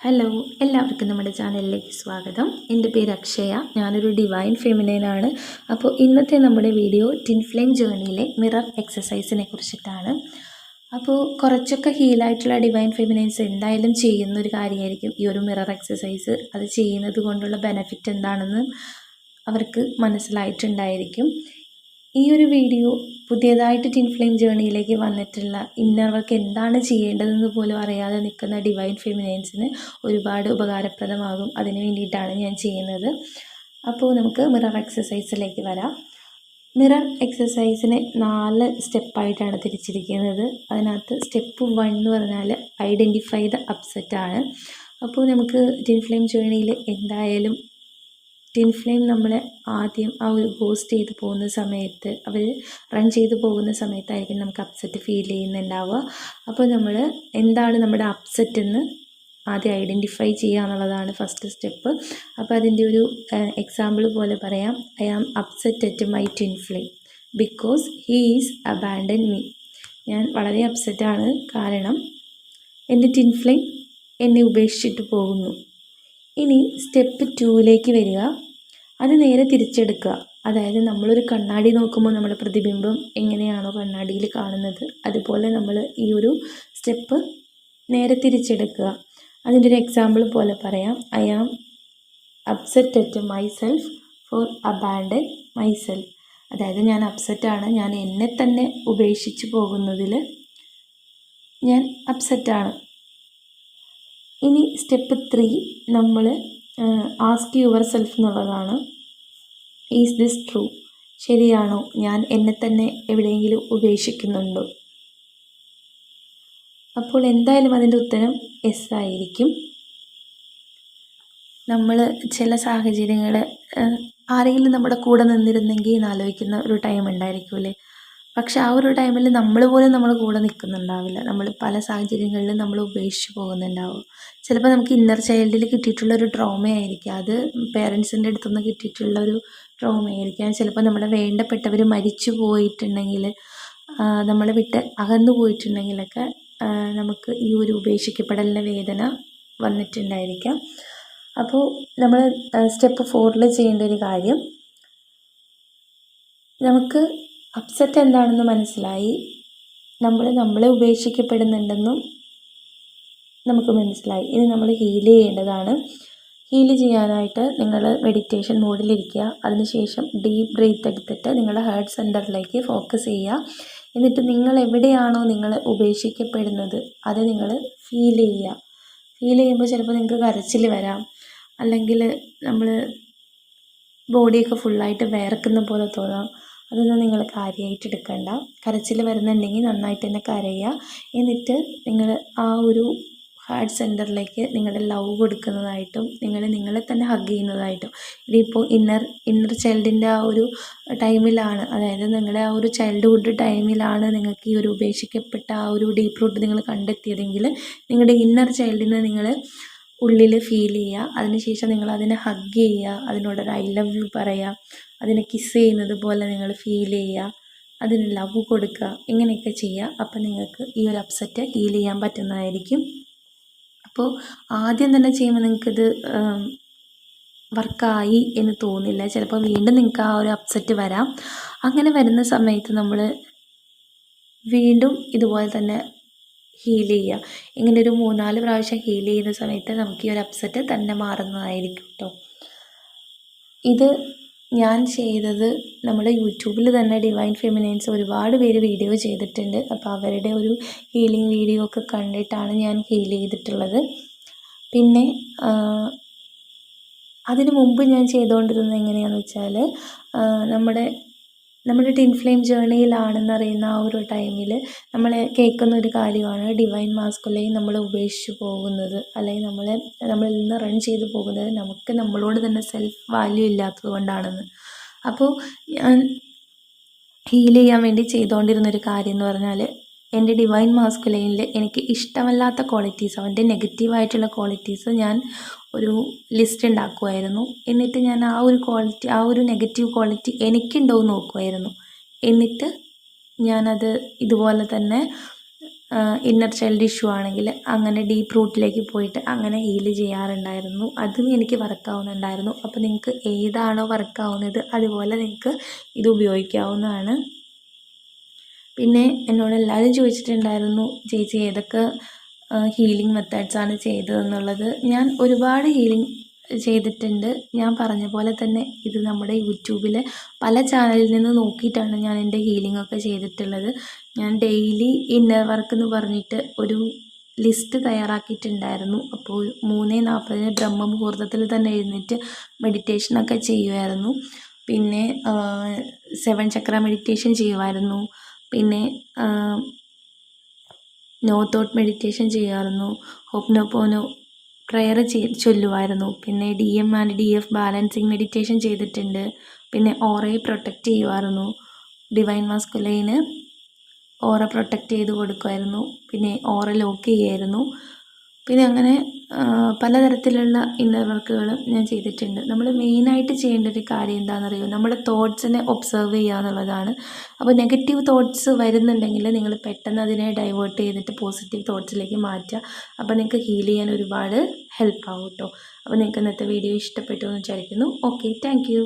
Hello, എല്ലാവർക്കും നമ്മുടെ ചാനലിലേക്ക് സ്വാഗതം. എൻ്റെ പേര് അക്ഷയ. ഞാനൊരു ഡിവൈൻ ഫെമിനൈനാണ്. അപ്പോൾ ഇന്നത്തെ നമ്മുടെ വീഡിയോ ടിൻ ഫ്ലെയിം ജേർണിയിലെ മിറർ എക്സസൈസിനെ കുറിച്ചിട്ടാണ്. അപ്പോൾ കുറച്ചൊക്കെ ഹീലായിട്ടുള്ള ഡിവൈൻ ഫെമിനൈൻസ് എന്തായാലും ചെയ്യുന്നൊരു കാര്യമായിരിക്കും ഈ ഒരു മിറർ എക്സസൈസ്. അത് ചെയ്യുന്നത് കൊണ്ടുള്ള ബെനഫിറ്റ് എന്താണെന്ന് അവർക്ക് മനസ്സിലായിട്ടുണ്ടായിരിക്കും. ഈ ഒരു വീഡിയോ പുതിയതായിട്ട് ടിൻ ഫ്ലെയിം ജേർണിയിലേക്ക് വന്നിട്ടുള്ള ഇന്നർ വർക്ക് എന്താണ് ചെയ്യേണ്ടതെന്ന് പോലും അറിയാതെ നിൽക്കുന്ന ഡിവൈൻ ഫെമിനൈൻസിന് ഒരുപാട് ഉപകാരപ്രദമാകും. അതിന് വേണ്ടിയിട്ടാണ് ഞാൻ ചെയ്യുന്നത്. അപ്പോൾ നമുക്ക് മിറർ എക്സസൈസിലേക്ക് വരാം. മിറർ എക്സസൈസിനെ 4 സ്റ്റെപ്പായിട്ടാണ് തിരിച്ചിരിക്കുന്നത്. അതിനകത്ത് സ്റ്റെപ്പ് 1 എന്ന് പറഞ്ഞാൽ ഐഡൻറ്റിഫൈ ദ അപ്സെറ്റാണ്. അപ്പോൾ നമുക്ക് ടിൻ ഫ്ലെയിം ജേർണിയിൽ എന്തായാലും ടിൻ ഫ്ലെയിം നമ്മളെ ആദ്യം ആ ഒരു ഹോസ്റ്റ് ചെയ്ത് പോകുന്ന സമയത്ത് അവർ റൺ ചെയ്ത് പോകുന്ന സമയത്തായിരിക്കും നമുക്ക് അപ്സെറ്റ് ഫീൽ ചെയ്യുന്നുണ്ടാവുക. അപ്പോൾ നമ്മൾ എന്താണ് നമ്മുടെ അപ്സെറ്റ് എന്ന് ആദ്യം ഐഡൻറ്റിഫൈ ചെയ്യുക എന്നുള്ളതാണ് ഫസ്റ്റ് സ്റ്റെപ്പ്. അപ്പോൾ അതിൻ്റെ ഒരു എക്സാമ്പിൾ പോലെ പറയാം. I am upset at my twin flame because he is abandon me. ഞാൻ വളരെ അപ്സെറ്റാണ്, കാരണം എൻ്റെ ടിൻ ഫ്ലെയിം എന്നെ ഉപേക്ഷിച്ചിട്ട് പോകുന്നു. ഇനി സ്റ്റെപ്പ് 2ലേക്ക് വരിക. അത് നേരെ തിരിച്ചെടുക്കുക. അതായത് നമ്മളൊരു കണ്ണാടി നോക്കുമ്പോൾ നമ്മുടെ പ്രതിബിംബം എങ്ങനെയാണോ കണ്ണാടിയിൽ കാണുന്നത്, അതുപോലെ നമ്മൾ ഈ ഒരു സ്റ്റെപ്പ് നേരെ തിരിച്ചെടുക്കുക. അതിൻ്റെ ഒരു എക്സാമ്പിൾ പോലെ പറയാം. I am upset at myself for abandon myself. അതായത് ഞാൻ അപ്സെറ്റാണ്, ഞാൻ എന്നെ തന്നെ ഉപേക്ഷിച്ച് പോകുന്നതിൽ ഞാൻ അപ്സെറ്റാണ്. ഇനി സ്റ്റെപ്പ് 3 നമ്മൾ ആസ്ക് യുവർ സെൽഫ് എന്നുള്ളതാണ്. Is this true? ശരിയാണോ? ഞാൻ എന്നെ തന്നെ എവിടെയെങ്കിലും ഉപേക്ഷിക്കുന്നുണ്ടോ? അപ്പോൾ എന്തായാലും അതിൻ്റെ ഉത്തരം യെസ് ആയിരിക്കും. നമ്മൾ ചില സാഹചര്യങ്ങൾ ആരെങ്കിലും നമ്മുടെ കൂടെ നിന്നിരുന്നെങ്കിൽ എന്നാലോചിക്കുന്ന ഒരു ടൈം ഉണ്ടായിരിക്കുമല്ലേ. പക്ഷെ ആ ഒരു ടൈമിൽ നമ്മൾ പോലും നമ്മുടെ കൂടെ നിൽക്കുന്നുണ്ടാവില്ല. നമ്മൾ പല സാഹചര്യങ്ങളിലും നമ്മൾ ഉപേക്ഷിച്ച് പോകുന്നുണ്ടാവും. ചിലപ്പോൾ നമുക്ക് ഇന്നർ ചൈൽഡിൽ കിട്ടിയിട്ടുള്ളൊരു ട്രോമയായിരിക്കും. അത് പേരൻസിൻ്റെ അടുത്തുനിന്ന് കിട്ടിയിട്ടുള്ളൊരു ട്രോമയായിരിക്കാം. ചിലപ്പോൾ നമ്മുടെ വേണ്ടപ്പെട്ടവർ മരിച്ചു പോയിട്ടുണ്ടെങ്കിൽ, നമ്മളെ വിട്ട് അകന്നു പോയിട്ടുണ്ടെങ്കിലൊക്കെ നമുക്ക് ഈ ഒരു ഉപേക്ഷിക്കപ്പെടലിൻ്റെ വേദന വന്നിട്ടുണ്ടായിരിക്കാം. അപ്പോൾ നമ്മൾ സ്റ്റെപ്പ് 4 ചെയ്യേണ്ട ഒരു കാര്യം, നമുക്ക് അപ്സെറ്റ് എന്താണെന്ന് മനസ്സിലായി, നമ്മളെ ഉപേക്ഷിക്കപ്പെടുന്നുണ്ടെന്നും നമുക്ക് മനസ്സിലായി. ഇനി നമ്മൾ ഹീൽ ചെയ്യേണ്ടതാണ്. ഹീൽ ചെയ്യാനായിട്ട് നിങ്ങൾ മെഡിറ്റേഷൻ മോഡിലിരിക്കുക. അതിനുശേഷം ഡീപ്പ് ബ്രീത്ത് എടുത്തിട്ട് നിങ്ങളുടെ ഹാർട്ട് സെൻറ്ററിലേക്ക് ഫോക്കസ് ചെയ്യുക. എന്നിട്ട് നിങ്ങൾ എവിടെയാണോ നിങ്ങൾ ഉപേക്ഷിക്കപ്പെടുന്നത് അത് നിങ്ങൾ ഫീൽ ചെയ്യുക. ഫീൽ ചെയ്യുമ്പോൾ ചിലപ്പോൾ നിങ്ങൾക്ക് കരച്ചിൽ വരാം, അല്ലെങ്കിൽ നമ്മൾ ബോഡിയൊക്കെ ഫുള്ളായിട്ട് വിയർക്കുന്ന പോലെ തോന്നാം. അതൊന്നും നിങ്ങൾ കാര്യമായിട്ട് എടുക്കണ്ട. കരച്ചിൽ വരുന്നുണ്ടെങ്കിൽ നന്നായിട്ട് തന്നെ കരയുക. എന്നിട്ട് നിങ്ങൾ ആ ഒരു ഹാർട്ട് സെൻറ്ററിലേക്ക് നിങ്ങളുടെ ലവ് കൊടുക്കുന്നതായിട്ടും നിങ്ങളെ തന്നെ ഹഗ് ചെയ്യുന്നതായിട്ടും, ഇതിപ്പോൾ ഇന്നർ ചൈൽഡിൻ്റെ ആ ഒരു ടൈമിലാണ്, അതായത് നിങ്ങളുടെ ആ ഒരു ചൈൽഡ്ഹുഡ് ടൈമിലാണ് നിങ്ങൾക്ക് ഈ ഒരു ഉപേക്ഷിക്കപ്പെട്ട ആ ഒരു ഡീപ്പ് റൂട്ട് നിങ്ങൾ കണ്ടെത്തിയതെങ്കിൽ നിങ്ങളുടെ ഇന്നർ ചൈൽഡിനെ നിങ്ങൾ ഉള്ളിൽ ഫീൽ ചെയ്യുക. അതിനുശേഷം നിങ്ങൾ അതിനെ ഹഗ് ചെയ്യുക, അതിനോടൊരു ഐ ലവ് യു പറയുക, അതിനെ കിസ് ചെയ്യുന്നത് പോലെ നിങ്ങൾ ഫീൽ ചെയ്യുക, അതിന് ലവ് കൊടുക്കുക. ഇങ്ങനെയൊക്കെ ചെയ്യുക. അപ്പോൾ നിങ്ങൾക്ക് ഈ ഒരു അപ്സെറ്റ് ഹീൽ ചെയ്യാൻ പറ്റുന്നതായിരിക്കും. അപ്പോൾ ആദ്യം തന്നെ ചെയ്യുമ്പോൾ നിങ്ങൾക്കിത് വർക്കായി എന്ന് തോന്നില്ല. ചിലപ്പോൾ വീണ്ടും നിങ്ങൾക്ക് ആ ഒരു അപ്സെറ്റ് വരാം. അങ്ങനെ വരുന്ന സമയത്ത് നമ്മൾ വീണ്ടും ഇതുപോലെ തന്നെ ഹീൽ ചെയ്യുക. ഇങ്ങനെ ഒരു 3-4 പ്രാവശ്യം ഹീൽ ചെയ്യുന്ന സമയത്ത് നമുക്ക് ഈ ഒരു അപ്സെറ്റ് തന്നെ മാറുന്നതായിരിക്കും കേട്ടോ. ഇത് ഞാൻ ചെയ്തത് നമ്മുടെ യൂട്യൂബിൽ തന്നെ ഡിവൈൻ ഫെമിനൈൻസ് ഒരുപാട് പേര് വീഡിയോ ചെയ്തിട്ടുണ്ട്. അപ്പോൾ അവരുടെ ഒരു ഹീലിംഗ് വീഡിയോ ഒക്കെ കണ്ടിട്ടാണ് ഞാൻ ഹീൽ ചെയ്തിട്ടുള്ളത്. പിന്നെ അതിന് മുമ്പ് ഞാൻ ചെയ്തുകൊണ്ടിരുന്നത് എങ്ങനെയാണെന്ന് വെച്ചാൽ, നമ്മുടെ ടിൻ ഫ്ലെയിം ജേർണിയിലാണെന്നറിയുന്ന ആ ഒരു ടൈമിൽ നമ്മൾ കേൾക്കുന്ന ഒരു കാര്യമാണ് ഡിവൈൻ മാസ്കുലൈൻ നമ്മളെ ഉപേക്ഷിച്ച് പോകുന്നത്, അല്ലെങ്കിൽ നമ്മളിൽ നിന്ന് റൺ ചെയ്ത് പോകുന്നത് നമുക്ക് നമ്മളോട് തന്നെ സെൽഫ് വാല്യൂ ഇല്ലാത്തത് കൊണ്ടാണെന്ന്. അപ്പോൾ ഞാൻ ഹീൽ ചെയ്യാൻ വേണ്ടി ചെയ്തുകൊണ്ടിരുന്നൊരു കാര്യം എന്ന് പറഞ്ഞാൽ, എൻ്റെ ഡിവൈൻ മാസ്കുലൈനിൽ എനിക്ക് ഇഷ്ടമല്ലാത്ത ക്വാളിറ്റീസ്, അവൻ്റെ നെഗറ്റീവായിട്ടുള്ള ക്വാളിറ്റീസ് ഞാൻ ഒരു ലിസ്റ്റ് ഉണ്ടാക്കുമായിരുന്നു. എന്നിട്ട് ഞാൻ ആ ഒരു നെഗറ്റീവ് ക്വാളിറ്റി എനിക്കുണ്ടോ എന്ന് നോക്കുമായിരുന്നു. എന്നിട്ട് ഞാനത് ഇതുപോലെ തന്നെ ഇന്നർ ചൈൽഡ് ഇഷ്യൂ ആണെങ്കിൽ അങ്ങനെ ഡീപ്പ് റൂട്ടിലേക്ക് പോയിട്ട് അങ്ങനെ ഹീൽ ചെയ്യാറുണ്ടായിരുന്നു. അതും എനിക്ക് വർക്കാവുന്നുണ്ടായിരുന്നു. അപ്പോൾ നിങ്ങൾക്ക് ഏതാണോ വർക്കാവുന്നത് അതുപോലെ നിങ്ങൾക്ക് ഇത് ഉപയോഗിക്കാവുന്നതാണ്. പിന്നെ എന്നോട് എല്ലാവരും ചോദിച്ചിട്ടുണ്ടായിരുന്നു, ചേച്ചി ഏതൊക്കെ ഹീലിംഗ് മെത്തേഡ്സാണ് ചെയ്തതെന്നുള്ളത്. ഞാൻ ഒരുപാട് ഹീലിംഗ് ചെയ്തിട്ടുണ്ട്. ഞാൻ പറഞ്ഞ പോലെ തന്നെ ഇത് നമ്മുടെ യൂട്യൂബിൽ പല ചാനലിൽ നിന്ന് നോക്കിയിട്ടാണ് ഞാൻ എൻ്റെ ഹീലിംഗ് ഒക്കെ ചെയ്തിട്ടുള്ളത്. ഞാൻ ഡെയിലി ഇന്നർ വർക്ക് എന്ന് പറഞ്ഞിട്ട് ഒരു ലിസ്റ്റ് തയ്യാറാക്കിയിട്ടുണ്ടായിരുന്നു. അപ്പോൾ 3:40 ബ്രഹ്മമുഹൂർത്തത്തിൽ തന്നെ എഴുന്നേറ്റ് മെഡിറ്റേഷനൊക്കെ ചെയ്യുമായിരുന്നു. പിന്നെ 7 ചക്ര മെഡിറ്റേഷൻ ചെയ്യുമായിരുന്നു. പിന്നെ നോ തോട്ട് മെഡിറ്റേഷൻ ചെയ്യുമായിരുന്നു. ഹോപ്നോപോനോ പ്രയർ ചൊല്ലുമായിരുന്നു. പിന്നെ DM and DF balancing meditation ചെയ്തിട്ടുണ്ട്. പിന്നെ ഓറയെ പ്രൊട്ടക്റ്റ് ചെയ്യുമായിരുന്നു. ഡിവൈൻ മാസ്കുലൈന് ഓറ പ്രൊട്ടക്റ്റ് ചെയ്ത് കൊടുക്കുമായിരുന്നു. പിന്നെ ഓറ ലോക്ക് ചെയ്യുമായിരുന്നു. പിന്നെ അങ്ങനെ പലതരത്തിലുള്ള ഇന്നർ വർക്കുകളും ഞാൻ ചെയ്തിട്ടുണ്ട്. നമ്മൾ മെയിനായിട്ട് ചെയ്യേണ്ട ഒരു കാര്യം എന്താണെന്നറിയോ, നമ്മുടെ തോട്ട്സിനെ ഒബ്സർവ് ചെയ്യുക എന്നുള്ളതാണ്. അപ്പോൾ നെഗറ്റീവ് തോട്ട്സ് വരുന്നുണ്ടെങ്കിൽ നിങ്ങൾ പെട്ടെന്ന് അതിനെ ഡൈവേർട്ട് ചെയ്തിട്ട് പോസിറ്റീവ് തോട്ട്സിലേക്ക് മാറ്റുക. അപ്പോൾ നിങ്ങൾക്ക് ഹീൽ ചെയ്യാൻ ഒരുപാട് ഹെൽപ്പ് ആവും കേട്ടോ. അപ്പോൾ നിങ്ങൾക്ക് ഇന്നത്തെ വീഡിയോ ഇഷ്ടപ്പെട്ടു എന്ന് വിചാരിക്കുന്നു. Okay, thank you.